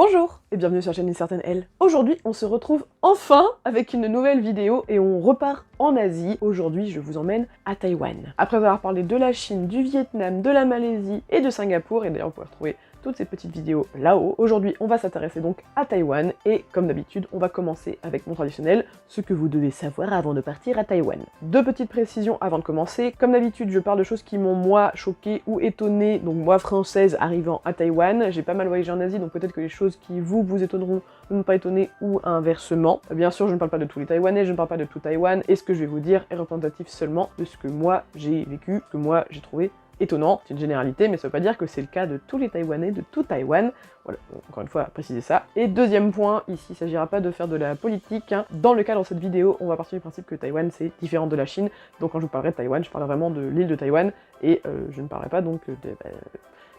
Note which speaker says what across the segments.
Speaker 1: Bonjour et bienvenue sur la chaîne Une Certaine Elle. Aujourd'hui, on se retrouve enfin avec une nouvelle vidéo et on repart en Asie. Aujourd'hui, je vous emmène à Taïwan. Après avoir parlé de la Chine, du Vietnam, de la Malaisie et de Singapour, et d'ailleurs vous pouvez retrouver toutes ces petites vidéos là-haut, aujourd'hui on va s'intéresser donc à Taïwan et comme d'habitude, on va commencer avec mon traditionnel, ce que vous devez savoir avant de partir à Taïwan. Deux petites précisions avant de commencer. Comme d'habitude, je parle de choses qui m'ont moi choqué ou étonné, donc moi française arrivant à Taïwan. J'ai pas mal voyagé en Asie, donc peut-être que les choses qui vous étonneront ne m'ont pas étonné ou inversement. Bien sûr, je ne parle pas de tous les Taïwanais, je ne parle pas de tout Taïwan, et ce que je vais vous dire est représentatif seulement de ce que moi j'ai vécu, ce que moi j'ai trouvé étonnant. C'est une généralité, mais ça veut pas dire que c'est le cas de tous les Taïwanais, de tout Taïwan. Voilà, encore une fois, préciser ça. Et deuxième point, ici, il s'agira pas de faire de la politique, hein. Dans le cadre de cette vidéo, on va partir du principe que Taïwan, c'est différent de la Chine. Donc quand je vous parlerai de Taïwan, je parlerai vraiment de l'île de Taïwan, et je ne parlerai pas donc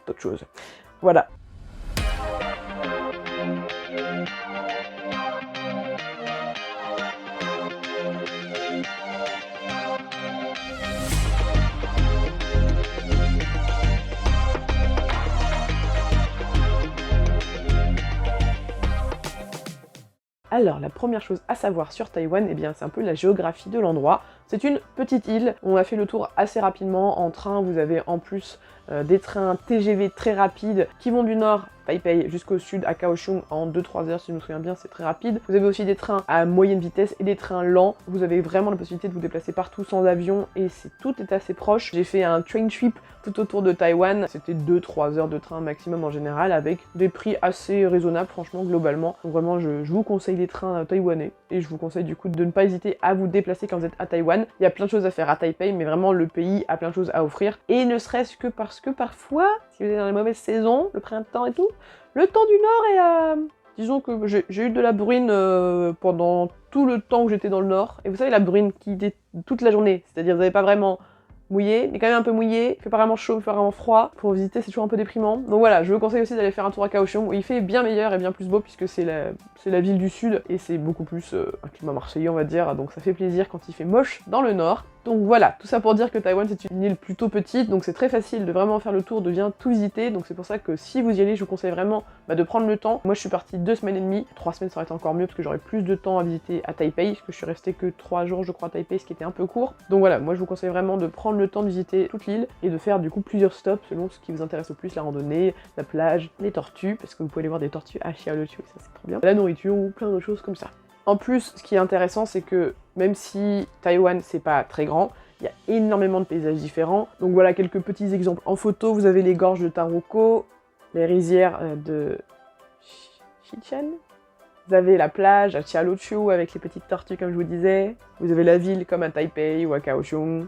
Speaker 1: d'autres choses. Voilà. Alors, la première chose à savoir sur Taïwan, eh bien, c'est un peu la géographie de l'endroit. C'est une petite île, on a fait le tour assez rapidement. En train, vous avez en plus des trains TGV très rapides qui vont du nord, Taipei, jusqu'au sud, à Kaohsiung, en 2-3 heures, si je me souviens bien, c'est très rapide. Vous avez aussi des trains à moyenne vitesse et des trains lents. Vous avez vraiment la possibilité de vous déplacer partout sans avion et tout est assez proche. J'ai fait un train trip tout autour de Taïwan. C'était 2-3 heures de train maximum en général, avec des prix assez raisonnables, franchement, globalement. Donc vraiment, je vous conseille les trains taïwanais et je vous conseille du coup de ne pas hésiter à vous déplacer quand vous êtes à Taïwan. Il y a plein de choses à faire à Taipei, mais vraiment, le pays a plein de choses à offrir. Et ne serait-ce que parce que parfois, si vous êtes dans les mauvaises saisons, le printemps et tout, le temps du Nord est disons que j'ai eu de la bruine pendant tout le temps où j'étais dans le Nord. Et vous savez, la bruine qui était toute la journée, c'est-à-dire vous n'avez pas vraiment mouillé, mais quand même un peu mouillé, il fait pas vraiment chaud, il fait vraiment froid. Pour visiter, c'est toujours un peu déprimant. Donc voilà, je vous conseille aussi d'aller faire un tour à Kaohsiung, où il fait bien meilleur et bien plus beau, puisque c'est la ville du Sud, et c'est beaucoup plus un climat marseillais, on va dire, donc ça fait plaisir quand il fait moche dans le Nord. Donc voilà, tout ça pour dire que Taïwan c'est une île plutôt petite, donc c'est très facile de vraiment faire le tour, de bien tout visiter, donc c'est pour ça que si vous y allez, je vous conseille vraiment de prendre le temps. Moi je suis partie 2 semaines et demie, 3 semaines ça aurait été encore mieux parce que j'aurais plus de temps à visiter à Taipei, parce que je suis restée que 3 jours je crois à Taipei, ce qui était un peu court. Donc voilà, moi je vous conseille vraiment de prendre le temps de visiter toute l'île et de faire du coup plusieurs stops selon ce qui vous intéresse le plus, la randonnée, la plage, les tortues, parce que vous pouvez aller voir des tortues à Xiaoluqiu, ça c'est trop bien, la nourriture ou plein d'autres choses comme ça. En plus, ce qui est intéressant, c'est que même si Taïwan c'est pas très grand, il y a énormément de paysages différents. Donc voilà quelques petits exemples. En photo, vous avez les gorges de Taroko, les rizières de Xichen. Vous avez la plage à Xiaoluqiu avec les petites tortues comme je vous disais. Vous avez la ville comme à Taipei ou à Kaohsiung.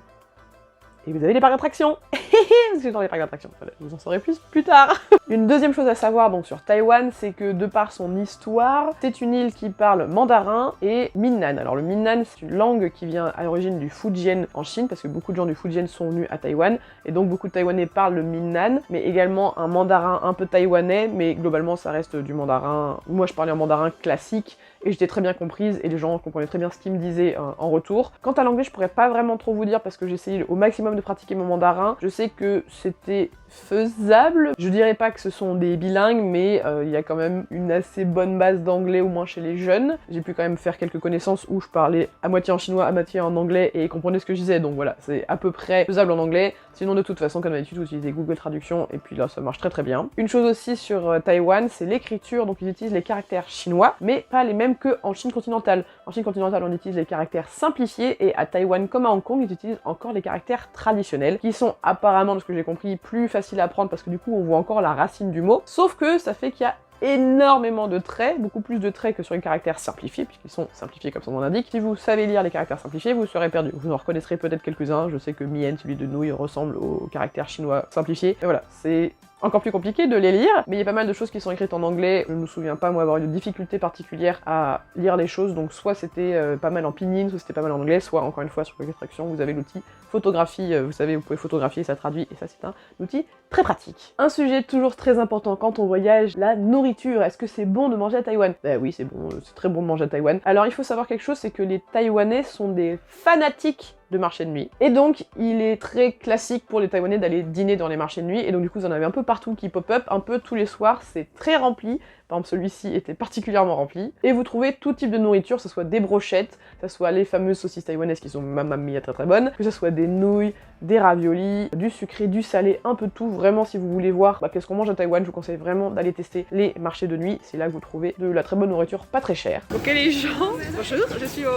Speaker 1: Et vous avez les parcs d'attractions. Parce que j'adore les parcs d'attractions. Voilà, je vous en saurai plus tard. Une deuxième chose à savoir donc sur Taïwan, c'est que de par son histoire, c'est une île qui parle mandarin et Minnan. Alors le Minnan, c'est une langue qui vient à l'origine du Fujian en Chine, parce que beaucoup de gens du Fujian sont venus à Taïwan, et donc beaucoup de Taïwanais parlent le Minnan, mais également un mandarin un peu taïwanais, mais globalement ça reste du mandarin. Moi je parlais en mandarin classique, et j'étais très bien comprise, et les gens comprenaient très bien ce qu'ils me disaient en retour. Quant à l'anglais, je pourrais pas vraiment trop vous dire, parce que j'ai essayé au maximum de pratiquer mon mandarin. Je sais que c'était faisable. Je dirais pas que ce sont des bilingues, mais il y a quand même une assez bonne base d'anglais, au moins chez les jeunes. J'ai pu quand même faire quelques connaissances où je parlais à moitié en chinois, à moitié en anglais, et ils comprenaient ce que je disais, donc voilà, c'est à peu près faisable en anglais. Sinon, de toute façon, comme d'habitude, vous utilisez Google Traduction, et puis là, ça marche très très bien. Une chose aussi sur Taïwan, c'est l'écriture, donc ils utilisent les caractères chinois, mais pas les mêmes qu'en Chine continentale. En Chine continentale, on utilise les caractères simplifiés, et à Taïwan comme à Hong Kong, ils utilisent encore les caractères traditionnels, qui sont apparemment, de ce que j'ai compris, plus faciles à apprendre, parce que du coup, on voit encore la racine du mot, sauf que ça fait qu'il y a énormément de traits, beaucoup plus de traits que sur les caractères simplifiés, puisqu'ils sont simplifiés comme son nom l'indique. Si vous savez lire les caractères simplifiés, vous serez perdu. Vous en reconnaîtrez peut-être quelques-uns, je sais que Mien, celui de nouilles, ressemble au caractère chinois simplifié, et voilà, c'est encore plus compliqué de les lire, mais il y a pas mal de choses qui sont écrites en anglais. Je ne me souviens pas, moi, avoir eu de difficultés particulières à lire les choses, donc soit c'était pas mal en pinyin, soit c'était pas mal en anglais, soit, encore une fois, sur Google Traduction, vous avez l'outil photographie, vous savez, vous pouvez photographier, ça traduit, et ça c'est un outil très pratique. Un sujet toujours très important quand on voyage, la nourriture. Est-ce que c'est bon de manger à Taïwan? Bah oui, c'est bon, c'est très bon de manger à Taïwan. Alors il faut savoir quelque chose, c'est que les Taïwanais sont des fanatiques de marché de nuit. Et donc, il est très classique pour les Taïwanais d'aller dîner dans les marchés de nuit, et donc du coup, vous en avez un peu partout qui pop-up, un peu tous les soirs, c'est très rempli. Par exemple, celui-ci était particulièrement rempli. Et vous trouvez tout type de nourriture, que ce soit des brochettes, que ce soit les fameuses saucisses taïwanaises qui sont mamma mia très très bonnes, que ce soit des nouilles, des raviolis, du sucré, du salé, un peu de tout. Vraiment, si vous voulez voir qu'est-ce qu'on mange à Taïwan, je vous conseille vraiment d'aller tester les marchés de nuit. C'est là que vous trouvez de la très bonne nourriture, pas très chère.
Speaker 2: Ok les gens, bonjour, je suis au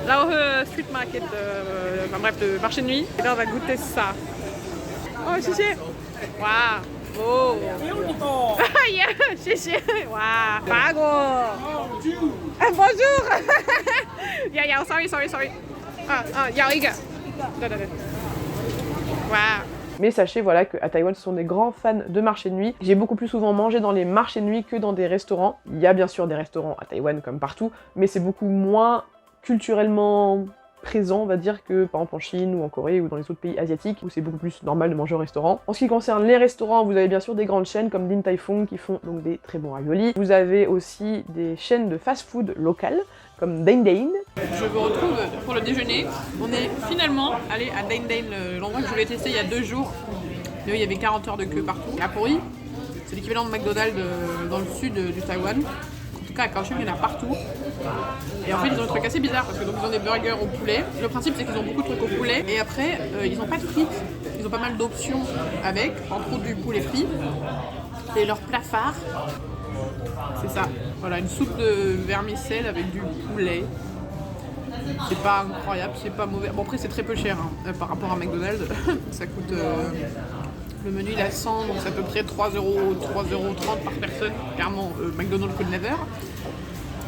Speaker 2: Laohe Street Market, bref, le marché de nuit. Et là on va goûter ça. Oh, xie. Waouh. Oh. Yeah, xie. Waouh. Bago. Bonjour. Yeah, sorry. Yao Iga. Waouh.
Speaker 1: Mais sachez voilà qu'à Taïwan, ce sont des grands fans de marchés de nuit. J'ai beaucoup plus souvent mangé dans les marchés de nuit que dans des restaurants. Il y a bien sûr des restaurants à Taïwan comme partout, mais c'est beaucoup moins culturellement présent, on va dire, que par exemple en Chine ou en Corée ou dans les autres pays asiatiques où c'est beaucoup plus normal de manger au restaurant. En ce qui concerne les restaurants, vous avez bien sûr des grandes chaînes comme Din Tai Fung qui font donc des très bons raviolis. Vous avez aussi des chaînes de fast-food locales comme Dain Dain.
Speaker 2: Je vous retrouve pour le déjeuner. On est finalement allé à Dain Dain, l'endroit que je voulais tester il y a 2 jours. Et il y avait 40 heures de queue partout. À Pori, c'est l'équivalent de McDonald's dans le sud du Taïwan. En tout cas, à Kaohsiung, il y en a partout. Et en fait, ils ont des trucs assez bizarres parce que donc, ils ont des burgers au poulet. Le principe, c'est qu'ils ont beaucoup de trucs au poulet. Et après, ils n'ont pas de frites. Ils ont pas mal d'options avec, entre autres du poulet frit. Et leur plat phare, c'est ça. Voilà, une soupe de vermicelle avec du poulet. C'est pas incroyable, c'est pas mauvais. Bon, après, c'est très peu cher hein, par rapport à McDonald's. Ça coûte. Le menu il a 100, donc c'est à peu près 3,30 € par personne. Clairement, McDonald's could never.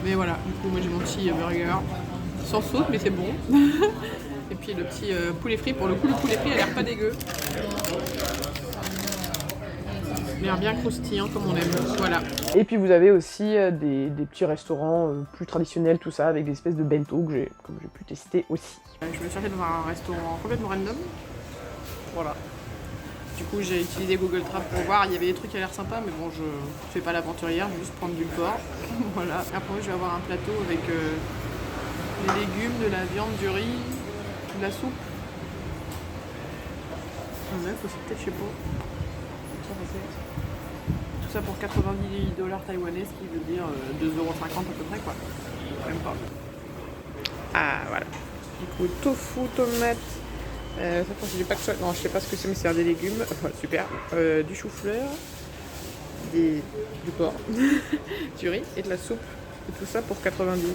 Speaker 2: Mais voilà, du coup, moi j'ai mon petit burger sans sauce, mais c'est bon. Et puis le petit poulet frit. Pour le coup, le poulet frit a l'air pas dégueu. Il a l'air bien croustillant comme on aime. Voilà.
Speaker 1: Et puis vous avez aussi des petits restaurants plus traditionnels, tout ça, avec des espèces de bento que j'ai pu tester aussi.
Speaker 2: Je me suis arrêtée dans un restaurant complètement random. Voilà. Du coup, j'ai utilisé Google Trap pour voir, il y avait des trucs qui avaient l'air sympas, mais bon, je fais pas l'aventurière, je vais juste prendre du porc. Voilà. Après, je vais avoir un plateau avec des légumes, de la viande, du riz, de la soupe. Un œuf aussi, peut-être, je sais pas. Tout ça pour 90 $ taïwanais, ce qui veut dire 2,50 € à peu près, quoi. Même pas. Ah, voilà. Du coup, tofu, tomate. J'ai pas que ça. Non, je sais pas ce que c'est, mais c'est des légumes. Voilà, super. Du chou-fleur, du porc, du riz et de la soupe. Et tout ça pour 90.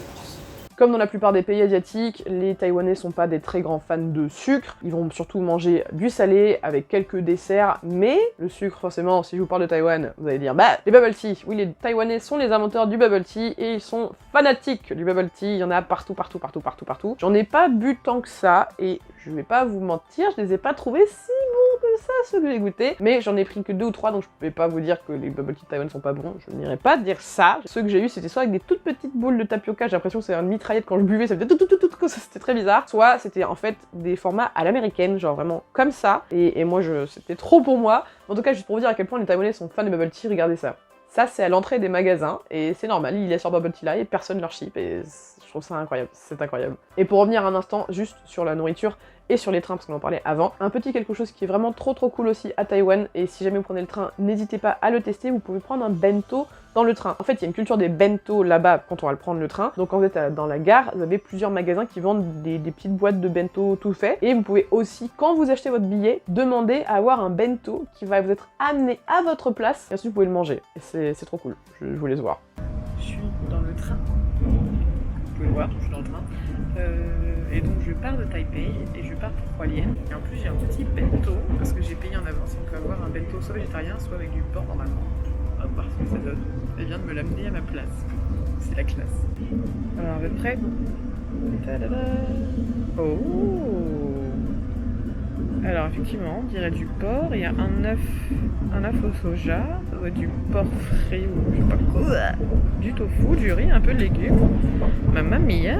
Speaker 1: Comme dans la plupart des pays asiatiques, les Taïwanais sont pas des très grands fans de sucre. Ils vont surtout manger du salé avec quelques desserts, mais le sucre, forcément, si je vous parle de Taïwan, vous allez dire bah, les bubble tea. Oui, les Taïwanais sont les inventeurs du bubble tea et ils sont fanatiques du bubble tea. Il y en a partout. J'en ai pas bu tant que ça et je vais pas vous mentir, je les ai pas trouvés si bons que ça, ceux que j'ai goûtés. Mais j'en ai pris que 2 ou 3, donc je pouvais pas vous dire que les bubble tea de Taïwan sont pas bons. Je n'irai pas dire ça. Ceux que j'ai eu, c'était soit avec des toutes petites boules de tapioca, j'ai l'impression que c'est un mitraillette quand je buvais, ça faisait tout, c'était très bizarre. Soit c'était en fait des formats à l'américaine, genre vraiment comme ça. Et moi, c'était trop pour moi. En tout cas, juste pour vous dire à quel point les Taïwanais sont fans de bubble tea, regardez ça. Ça, c'est à l'entrée des magasins, et c'est normal, ils laissent leur bubble tea là, et personne leur ship, et je trouve ça incroyable, c'est incroyable. Et pour revenir un instant, juste sur la nourriture, et sur les trains, parce qu'on en parlait avant, un petit quelque chose qui est vraiment trop cool aussi à Taïwan, et si jamais vous prenez le train, n'hésitez pas à le tester, vous pouvez prendre un bento dans le train. En fait, il y a une culture des bento là-bas quand on va le prendre le train, donc quand vous êtes dans la gare, vous avez plusieurs magasins qui vendent des petites boîtes de bento tout fait, et vous pouvez aussi, quand vous achetez votre billet, demander à avoir un bento qui va vous être amené à votre place, et ensuite vous pouvez le manger, et c'est trop cool, je vous laisse voir.
Speaker 2: Je suis dans le train, vous pouvez le voir, je suis dans le train. Et donc je pars de Taipei et je pars pour Hualien. Et en plus j'ai un petit bento parce que j'ai payé en avance. On peut avoir un bento soit végétarien soit avec du porc normalement. On va voir ce que ça donne. Elle vient de me l'amener à ma place. C'est la classe. Alors vous êtes prêts? Tadada. Oh. Alors effectivement on dirait du porc. Il y a un œuf au soja. Ça doit être du porc frit ou je sais pas quoi. Du tofu, du riz, un peu de légumes. Mamma mia.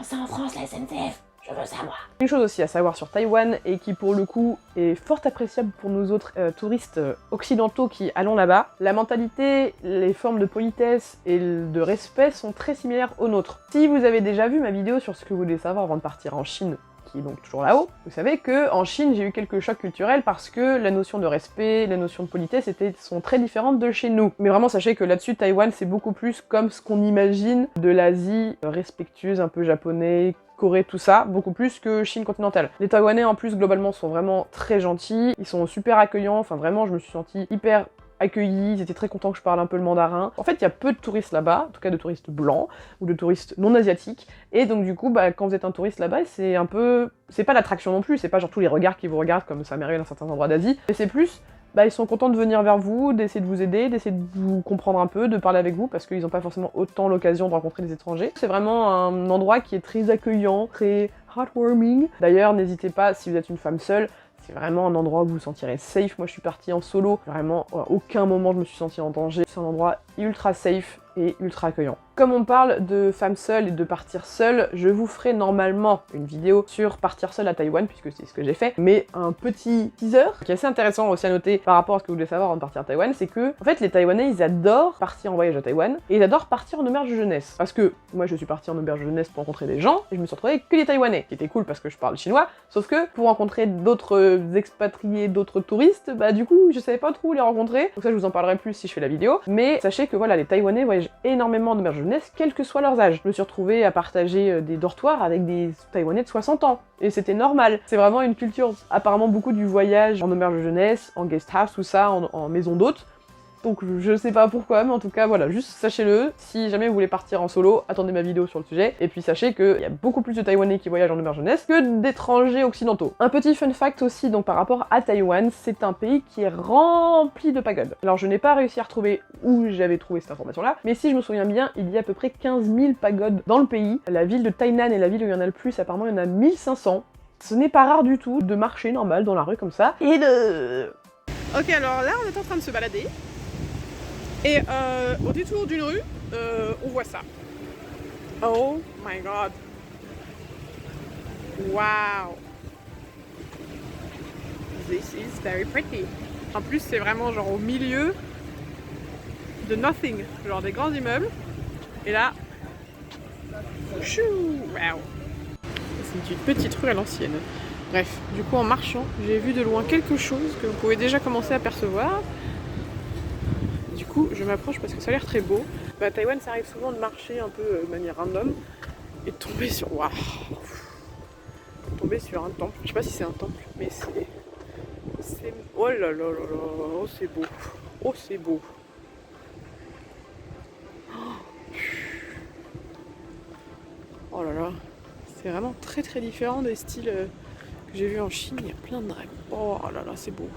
Speaker 3: Ça en France, la SNCF.
Speaker 1: Je veux savoir. Une chose aussi à savoir sur Taïwan et qui pour le coup est fort appréciable pour nous autres touristes occidentaux qui allons là-bas, la mentalité, les formes de politesse et de respect sont très similaires aux nôtres. Si vous avez déjà vu ma vidéo sur ce que vous devez savoir avant de partir en Chine, qui est donc toujours là-haut, vous savez que en Chine j'ai eu quelques chocs culturels parce que la notion de respect, la notion de politesse sont très différentes de chez nous. Mais vraiment sachez que là-dessus Taïwan c'est beaucoup plus comme ce qu'on imagine de l'Asie respectueuse, un peu japonais, Corée, tout ça, beaucoup plus que Chine continentale. Les Taïwanais en plus globalement sont vraiment très gentils, ils sont super accueillants, enfin vraiment je me suis sentie hyper accueillis, ils étaient très contents que je parle un peu le mandarin. En fait, il y a peu de touristes là-bas, en tout cas de touristes blancs, ou de touristes non asiatiques, et donc du coup, quand vous êtes un touriste là-bas, c'est un peu... C'est pas l'attraction non plus, c'est pas genre tous les regards qui vous regardent comme ça m'arrive dans certains endroits d'Asie, mais c'est plus... ils sont contents de venir vers vous, d'essayer de vous aider, d'essayer de vous comprendre un peu, de parler avec vous, parce qu'ils n'ont pas forcément autant l'occasion de rencontrer des étrangers. C'est vraiment un endroit qui est très accueillant, très heartwarming. D'ailleurs, n'hésitez pas, si vous êtes une femme seule, c'est vraiment un endroit où vous vous sentirez safe. Moi, je suis partie en solo, vraiment, à aucun moment je me suis sentie en danger. C'est un endroit ultra safe et ultra accueillant. Comme on parle de femmes seules et de partir seule, je vous ferai normalement une vidéo sur partir seule à Taïwan, puisque c'est ce que j'ai fait, mais un petit teaser qui est assez intéressant aussi à noter par rapport à ce que vous devez savoir avant de partir à Taïwan, c'est que, en fait, les Taïwanais, ils adorent partir en voyage à Taïwan, et ils adorent partir en auberge de jeunesse. Parce que, moi, je suis partie en auberge de jeunesse pour rencontrer des gens, et je me suis retrouvée avec que des Taïwanais, qui était cool parce que je parle chinois, sauf que, pour rencontrer d'autres expatriés, d'autres touristes, du coup, je savais pas trop où les rencontrer, donc ça, je vous en parlerai plus si je fais la vidéo, mais sachez que, voilà, les Taïwanais voyagent énormément en auberge de jeunesse, quel que soit leur âge. Je me suis retrouvée à partager des dortoirs avec des Taïwanais de 60 ans. Et c'était normal. C'est vraiment une culture, apparemment beaucoup du voyage en auberge de jeunesse, en guest house, tout ça, en maison d'hôte. Donc je sais pas pourquoi, mais en tout cas voilà, juste sachez-le, si jamais vous voulez partir en solo, attendez ma vidéo sur le sujet, et puis sachez qu'il y a beaucoup plus de Taïwanais qui voyagent en auberge jeunesse que d'étrangers occidentaux. Un petit fun fact aussi, donc par rapport à Taïwan, c'est un pays qui est rempli de pagodes. Alors je n'ai pas réussi à retrouver où j'avais trouvé cette information-là, mais si je me souviens bien, il y a à peu près 15 000 pagodes dans le pays. La ville de Tainan est la ville où il y en a le plus, apparemment il y en a 1500. Ce n'est pas rare du tout de marcher normal dans la rue comme ça, et de...
Speaker 2: Ok, alors là on est en train de se balader. Et au détour d'une rue, on voit ça. Oh my god. Wow. This is very pretty. En plus, c'est vraiment genre au milieu de nothing. Genre des grands immeubles. Et là, chou, wow. C'est une petite rue à l'ancienne. Bref, du coup en marchant, j'ai vu de loin quelque chose que vous pouvez déjà commencer à percevoir. Du coup, je m'approche parce que ça a l'air très beau. À Taïwan, ça arrive souvent de marcher un peu de manière random et de tomber sur... Waouh, tomber sur un temple. Je sais pas si c'est un temple, mais c'est... Oh là là là là, oh c'est beau. Oh c'est beau. Oh là là, c'est vraiment très très différent des styles que j'ai vus en Chine. Il y a plein de dragons. Oh là là, c'est beau.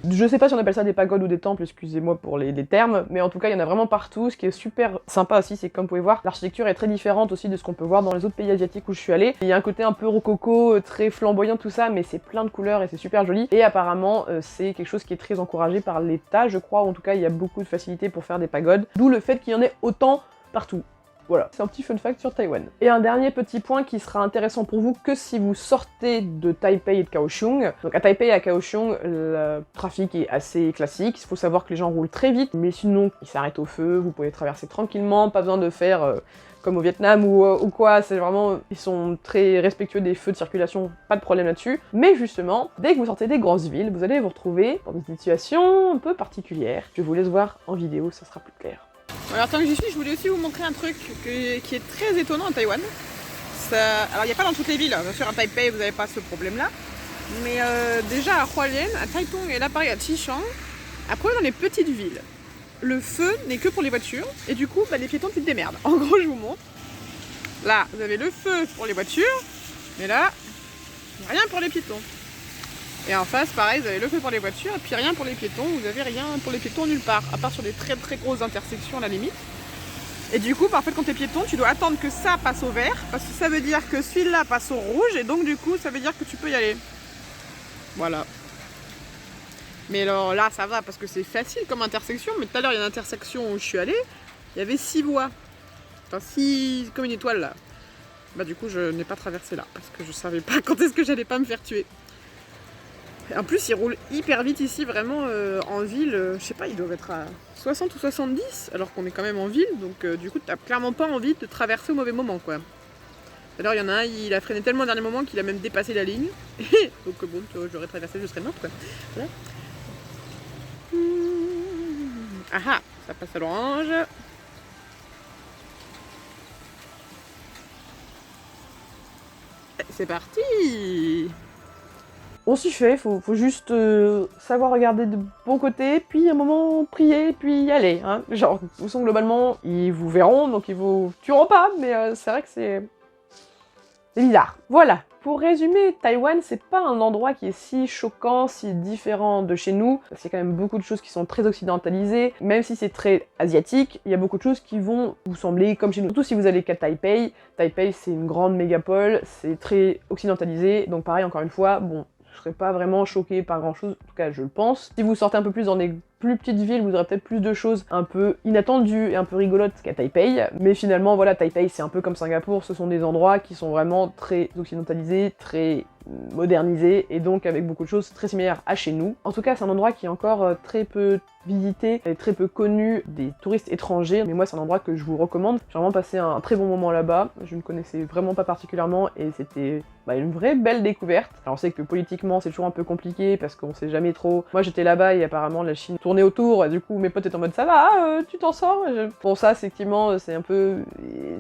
Speaker 1: Je sais pas si on appelle ça des pagodes ou des temples, excusez-moi pour les termes, mais en tout cas il y en a vraiment partout. Ce qui est super sympa aussi, c'est que comme vous pouvez voir, l'architecture est très différente aussi de ce qu'on peut voir dans les autres pays asiatiques où je suis allée. Il y a un côté un peu rococo, très flamboyant tout ça, mais c'est plein de couleurs et c'est super joli. Et apparemment c'est quelque chose qui est très encouragé par l'État, je crois, ou en tout cas il y a beaucoup de facilité pour faire des pagodes, d'où le fait qu'il y en ait autant partout. Voilà, c'est un petit fun fact sur Taïwan. Et un dernier petit point qui sera intéressant pour vous que si vous sortez de Taipei et de Kaohsiung. Donc à Taipei et à Kaohsiung, le trafic est assez classique, il faut savoir que les gens roulent très vite, mais sinon ils s'arrêtent au feu, vous pouvez traverser tranquillement, pas besoin de faire comme au Vietnam ou quoi, c'est vraiment, ils sont très respectueux des feux de circulation, pas de problème là-dessus. Mais justement, dès que vous sortez des grosses villes, vous allez vous retrouver dans des situations un peu particulières. Je vous laisse voir en vidéo, ça sera plus clair.
Speaker 2: Alors tant que j'y suis, je voulais aussi vous montrer un truc qui est très étonnant à Taïwan. Alors il n'y a pas dans toutes les villes, bien sûr à Taipei vous n'avez pas ce problème-là. Mais déjà à Hualien, à Taitung et là pareil à Qishang, après dans les petites villes, le feu n'est que pour les voitures et du coup les piétons tu te démerdes. En gros je vous montre. Là vous avez le feu pour les voitures, mais là, rien pour les piétons. Et en face, pareil, vous avez le feu pour les voitures et puis rien pour les piétons. Vous avez rien pour les piétons nulle part, à part sur des très très grosses intersections à la limite. Et du coup, parfois quand t'es piéton, tu dois attendre que ça passe au vert, parce que ça veut dire que celui-là passe au rouge, et donc du coup, ça veut dire que tu peux y aller. Voilà. Mais alors là, ça va, parce que c'est facile comme intersection, mais tout à l'heure, il y a une intersection où je suis allée, il y avait 6 voies. Enfin 6, comme une étoile là. Bah du coup je n'ai pas traversé là parce que je savais pas quand est-ce que j'allais pas me faire tuer. En plus ils roulent hyper vite ici, vraiment en ville, je sais pas, ils doivent être à 60 ou 70 alors qu'on est quand même en ville, donc du coup t'as clairement pas envie de traverser au mauvais moment quoi. Alors il y en a un, il a freiné tellement au dernier moment qu'il a même dépassé la ligne, donc bon, j'aurais traversé, je serais morte quoi. Voilà. Ah ah, ça passe à l'orange. C'est parti.
Speaker 1: On s'y fait, faut juste savoir regarder de bon côté, puis à un moment prier, puis y aller. Hein. Genre, de toute façon, globalement, ils vous verront, donc ils vous tueront pas, mais c'est vrai que c'est bizarre. Voilà, pour résumer, Taïwan, c'est pas un endroit qui est si choquant, si différent de chez nous, parce qu'il y a quand même beaucoup de choses qui sont très occidentalisées, même si c'est très asiatique, il y a beaucoup de choses qui vont vous sembler comme chez nous. Surtout si vous allez qu'à Taipei. Taipei, c'est une grande mégapole, c'est très occidentalisé, donc pareil, encore une fois, bon, je serais pas vraiment choquée par grand chose, en tout cas je le pense. Si vous sortez un peu plus dans des plus petites villes, vous aurez peut-être plus de choses un peu inattendues et un peu rigolotes qu'à Taipei, mais finalement voilà, Taipei c'est un peu comme Singapour, ce sont des endroits qui sont vraiment très occidentalisés, très modernisés, et donc avec beaucoup de choses très similaires à chez nous. En tout cas c'est un endroit qui est encore très peu visité et très peu connu des touristes étrangers, mais moi c'est un endroit que je vous recommande. J'ai vraiment passé un très bon moment là-bas, je ne connaissais vraiment pas particulièrement et c'était une vraie belle découverte. Alors on sait que politiquement c'est toujours un peu compliqué parce qu'on sait jamais trop. Moi j'étais là-bas et apparemment la Chine tournait autour et du coup mes potes étaient en mode ça va, tu t'en sors. Bon ça effectivement c'est un peu...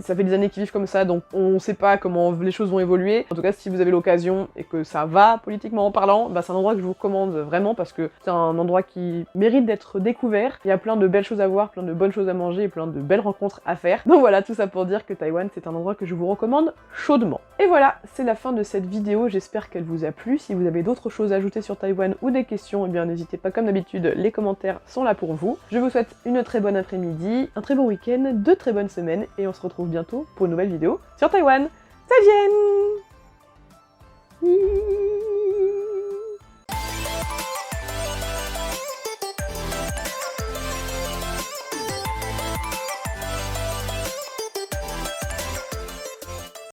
Speaker 1: ça fait des années qu'ils vivent comme ça donc on sait pas comment les choses vont évoluer. En tout cas si vous avez l'occasion et que ça va politiquement en parlant, c'est un endroit que je vous recommande vraiment parce que c'est un endroit qui mérite d'être découvert. Il y a plein de belles choses à voir, plein de bonnes choses à manger et plein de belles rencontres à faire. Donc voilà, tout ça pour dire que Taïwan c'est un endroit que je vous recommande chaudement. Et voilà, c'est la fin de cette vidéo, j'espère qu'elle vous a plu. Si vous avez d'autres choses à ajouter sur Taïwan ou des questions, eh bien n'hésitez pas, comme d'habitude, les commentaires sont là pour vous. Je vous souhaite une très bonne après-midi, un très bon week-end, de très bonnes semaines, et on se retrouve bientôt pour une nouvelle vidéo sur Taïwan. Ça vienne.